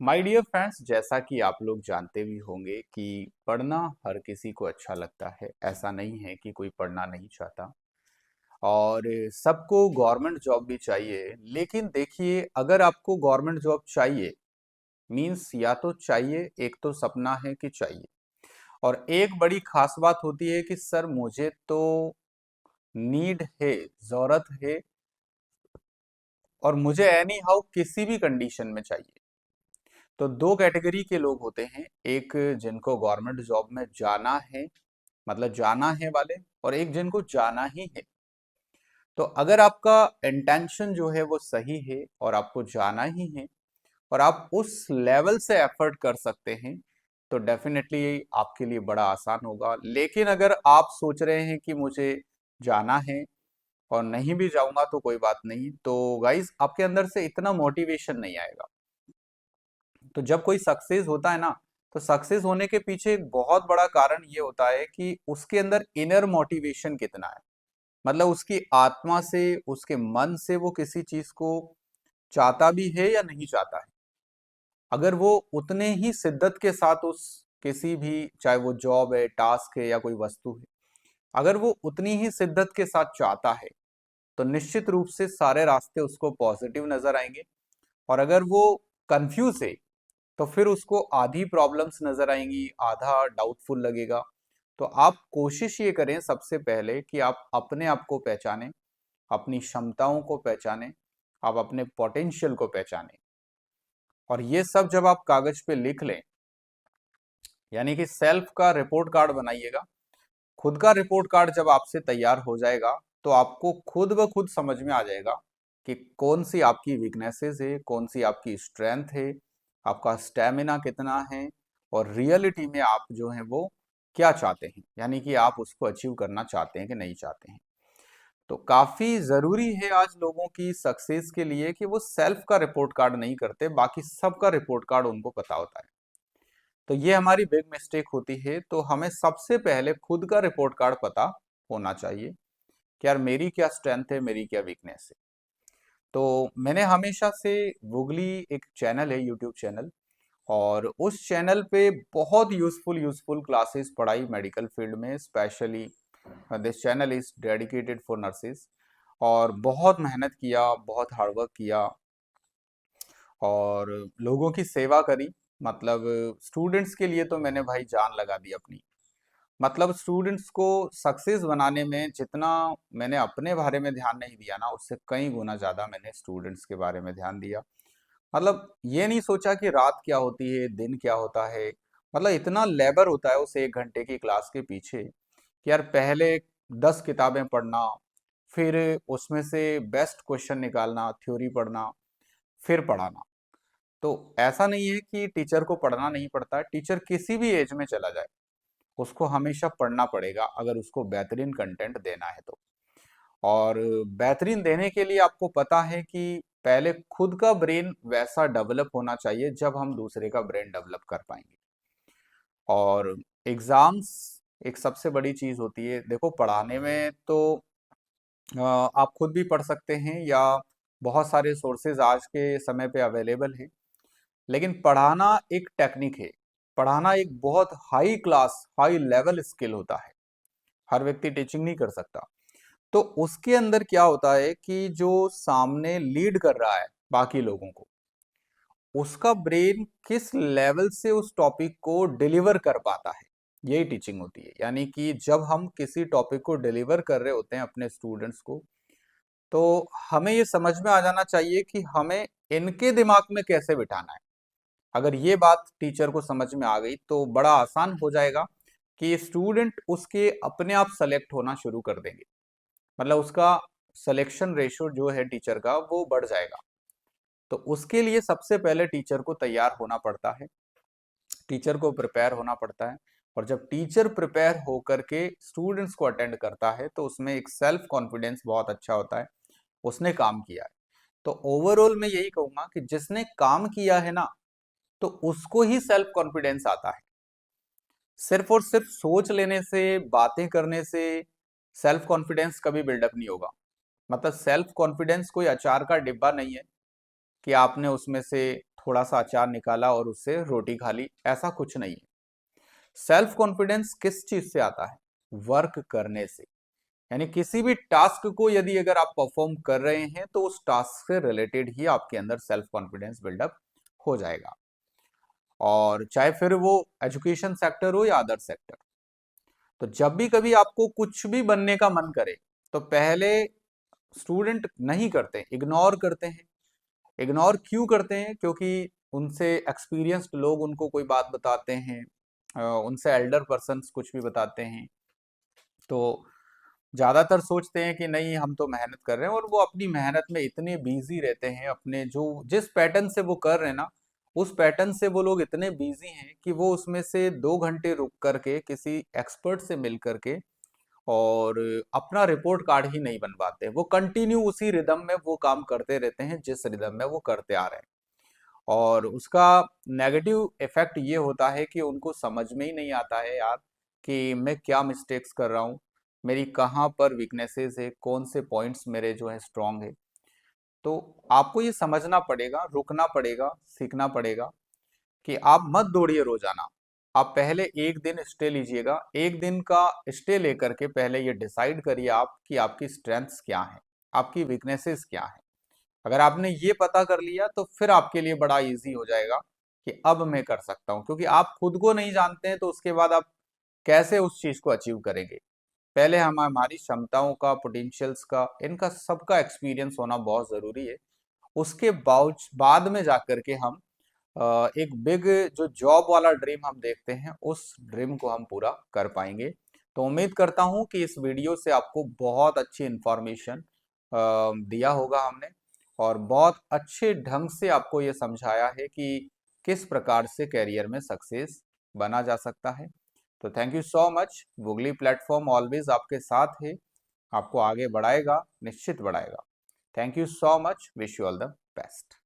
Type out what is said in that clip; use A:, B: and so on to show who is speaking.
A: My dear friends, जैसा कि आप लोग जानते भी होंगे कि पढ़ना हर किसी को अच्छा लगता है। ऐसा नहीं है कि कोई पढ़ना नहीं चाहता और सबको गवर्नमेंट जॉब भी चाहिए। लेकिन देखिए, अगर आपको गवर्नमेंट जॉब चाहिए मींस या तो चाहिए, एक तो सपना है कि चाहिए, और एक बड़ी खास बात होती है कि सर मुझे तो नीड है, जरूरत है, और मुझे एनी हाउ किसी भी कंडीशन में चाहिए। तो दो कैटेगरी के लोग होते हैं, एक जिनको गवर्नमेंट जॉब में जाना है, मतलब जाना है वाले, और एक जिनको जाना ही है। तो अगर आपका इंटेंशन जो है वो सही है और आपको जाना ही है और आप उस लेवल से एफर्ट कर सकते हैं, तो डेफिनेटली आपके लिए बड़ा आसान होगा। लेकिन अगर आप सोच रहे हैं कि मुझे जाना है और नहीं भी जाऊंगा तो कोई बात नहीं, तो गाइस आपके अंदर से इतना मोटिवेशन नहीं आएगा। तो जब कोई सक्सेस होता है ना, तो सक्सेस होने के पीछे एक बहुत बड़ा कारण ये होता है कि उसके अंदर इनर मोटिवेशन कितना है। मतलब उसकी आत्मा से, उसके मन से वो किसी चीज को चाहता भी है या नहीं चाहता है। अगर वो उतने ही शिद्दत के साथ उस किसी भी, चाहे वो जॉब है, टास्क है या कोई वस्तु है, अगर वो उतनी ही शिद्दत के साथ चाहता है, तो निश्चित रूप से सारे रास्ते उसको पॉजिटिव नजर आएंगे। और अगर वो कंफ्यूज है, तो फिर उसको आधी प्रॉब्लम्स नजर आएंगी, आधा डाउटफुल लगेगा। तो आप कोशिश ये करें सबसे पहले कि आप अपने आप को पहचानें, अपनी क्षमताओं को पहचानें, आप अपने पोटेंशियल को पहचानें। और ये सब जब आप कागज पे लिख लें, यानी कि सेल्फ का रिपोर्ट कार्ड बनाइएगा। खुद का रिपोर्ट कार्ड जब आपसे तैयार हो जाएगा, तो आपको खुद ब खुद समझ में आ जाएगा कि कौन सी आपकी वीकनेसेस है, कौन सी आपकी स्ट्रेंथ है, आपका स्टेमिना कितना है, और रियलिटी में आप जो है वो क्या चाहते हैं, यानी कि आप उसको अचीव करना चाहते हैं कि नहीं चाहते हैं। तो काफी जरूरी है आज लोगों की सक्सेस के लिए कि वो सेल्फ का रिपोर्ट कार्ड नहीं करते, बाकी सबका रिपोर्ट कार्ड उनको पता होता है। तो ये हमारी बिग मिस्टेक होती है। तो हमें सबसे पहले खुद का रिपोर्ट कार्ड पता होना चाहिए कि यार मेरी क्या स्ट्रेंथ है, मेरी क्या वीकनेस है। तो मैंने हमेशा से, गूगली एक चैनल है, यूट्यूब चैनल, और उस चैनल पे बहुत यूजफुल यूजफुल क्लासेस पढ़ाई मेडिकल फील्ड में specially. This channel is dedicated for nurses. और बहुत मेहनत किया, बहुत हार्डवर्क किया, और लोगों की सेवा करी। मतलब स्टूडेंट्स के लिए तो मैंने भाई जान लगा दी अपनी। मतलब स्टूडेंट्स को सक्सेस बनाने में जितना मैंने अपने बारे में ध्यान नहीं दिया ना, उससे कई गुना ज्यादा मैंने स्टूडेंट्स के बारे में ध्यान दिया। मतलब ये नहीं सोचा कि रात क्या होती है, दिन क्या होता है। मतलब इतना लेबर होता है उस 1 घंटे की क्लास के पीछे कि यार पहले 10 किताबें पढ़ना, फिर उसमें से बेस्ट क्वेश्चन निकालना, थ्योरी पढ़ना, फिर पढ़ाना। तो ऐसा नहीं है कि टीचर को पढ़ना नहीं पड़ता, टीचर किसी भी एज में चला जाए, उसको हमेशा पढ़ना पड़ेगा अगर उसको बेहतरीन कंटेंट देना है तो। और बेहतरीन देने के लिए आपको पता है कि पहले खुद का ब्रेन वैसा डेवलप होना चाहिए जब हम दूसरे का ब्रेन डेवलप कर पाएंगे। और एग्जाम्स एक सबसे बड़ी चीज होती है। देखो, पढ़ाने में तो आप खुद भी पढ़ सकते हैं, या बहुत सारे सोर्सेज आज के समय पे अवेलेबल हैं। लेकिन पढ़ाना एक टेक्निक है, पढ़ाना एक बहुत high class, high level skill होता है। हर व्यक्ति टीचिंग नहीं कर सकता। तो उसके अंदर क्या होता है कि जो सामने लीड कर रहा है बाकी लोगों को, उसका ब्रेन किस लेवल से उस टॉपिक को डिलीवर कर पाता है, यही टीचिंग होती है। यानी कि जब हम किसी टॉपिक को डिलीवर कर रहे होते हैं अपने स्टूडेंट्स को, तो हमें ये समझ में आ जाना चाहिए कि हमें इनके दिमाग में कैसे बिठाना है। अगर ये बात टीचर को समझ में आ गई, तो बड़ा आसान हो जाएगा कि स्टूडेंट उसके अपने आप सेलेक्ट होना शुरू कर देंगे। मतलब उसका सिलेक्शन रेशियो जो है टीचर का, वो बढ़ जाएगा। तो उसके लिए सबसे पहले टीचर को तैयार होना पड़ता है, टीचर को प्रिपेयर होना पड़ता है। और जब टीचर प्रिपेयर होकर के स्टूडेंट्स को अटेंड करता है, तो उसमें एक सेल्फ कॉन्फिडेंस बहुत अच्छा होता है, उसने काम किया है। तो ओवरऑल मैं यही कहूंगा कि जिसने काम किया है ना, तो उसको ही सेल्फ कॉन्फिडेंस आता है। सिर्फ और सिर्फ सोच लेने से, बातें करने से सेल्फ कॉन्फिडेंस कभी बिल्डअप नहीं होगा। मतलब सेल्फ कॉन्फिडेंस कोई अचार का डिब्बा नहीं है कि आपने उसमें से थोड़ा सा अचार निकाला और उससे रोटी खा ली, ऐसा कुछ नहीं है। सेल्फ कॉन्फिडेंस किस चीज से आता है? वर्क करने से। यानी किसी भी टास्क को यदि अगर आप परफॉर्म कर रहे हैं तो उस टास्क से रिलेटेड ही आपके अंदर सेल्फ कॉन्फिडेंस बिल्डअप हो जाएगा। और चाहे फिर वो एजुकेशन सेक्टर हो या अदर सेक्टर, तो जब भी कभी आपको कुछ भी बनने का मन करे तो पहले स्टूडेंट नहीं करते, इग्नोर करते हैं। इग्नोर क्यों करते हैं? क्योंकि उनसे एक्सपीरियंस्ड लोग उनको कोई बात बताते हैं, उनसे एल्डर पर्सन्स कुछ भी बताते हैं, तो ज्यादातर सोचते हैं कि नहीं हम तो मेहनत कर रहे हैं, और वो अपनी मेहनत में इतने बिजी रहते हैं, अपने जो जिस पैटर्न से वो कर रहे हैं ना, उस पैटर्न से वो लोग इतने बिजी हैं कि वो उसमें से 2 घंटे रुक करके किसी एक्सपर्ट से मिल करके और अपना रिपोर्ट कार्ड ही नहीं बन पाते। वो कंटिन्यू उसी रिदम में वो काम करते रहते हैं जिस रिदम में वो करते आ रहे हैं, और उसका नेगेटिव इफेक्ट ये होता है कि उनको समझ में ही नहीं आता है यार कि मैं क्या मिस्टेक्स कर रहा हूँ, मेरी कहाँ पर वीकनेसेस है, कौन से पॉइंट्स मेरे जो है स्ट्रांग है। तो आपको ये समझना पड़ेगा, रुकना पड़ेगा, सीखना पड़ेगा कि आप मत दौड़िए रोजाना। आप पहले एक दिन स्टे लीजिएगा, एक दिन का स्टे लेकर के पहले ये डिसाइड करिए आप कि आपकी स्ट्रेंथ्स क्या है, आपकी वीकनेसेस क्या है। अगर आपने ये पता कर लिया तो फिर आपके लिए बड़ा इजी हो जाएगा कि अब मैं कर सकता हूँ, क्योंकि आप खुद को नहीं जानते हैं तो उसके बाद आप कैसे उस चीज को अचीव करेंगे। पहले हम हमारी क्षमताओं का, पोटेंशियल्स का, इनका सबका एक्सपीरियंस होना बहुत जरूरी है। उसके बाद में जाकर के हम एक बिग जो जॉब वाला ड्रीम हम देखते हैं उस ड्रीम को हम पूरा कर पाएंगे। तो उम्मीद करता हूं कि इस वीडियो से आपको बहुत अच्छी इंफॉर्मेशन दिया होगा हमने, और बहुत अच्छे ढंग से आपको ये समझाया है कि किस प्रकार से करियर में सक्सेस बना जा सकता है। तो thank you so much. Googly platform always आपके साथ है, आपको आगे बढ़ाएगा, निश्चित बढ़ाएगा। Thank you so much, wish you all the best.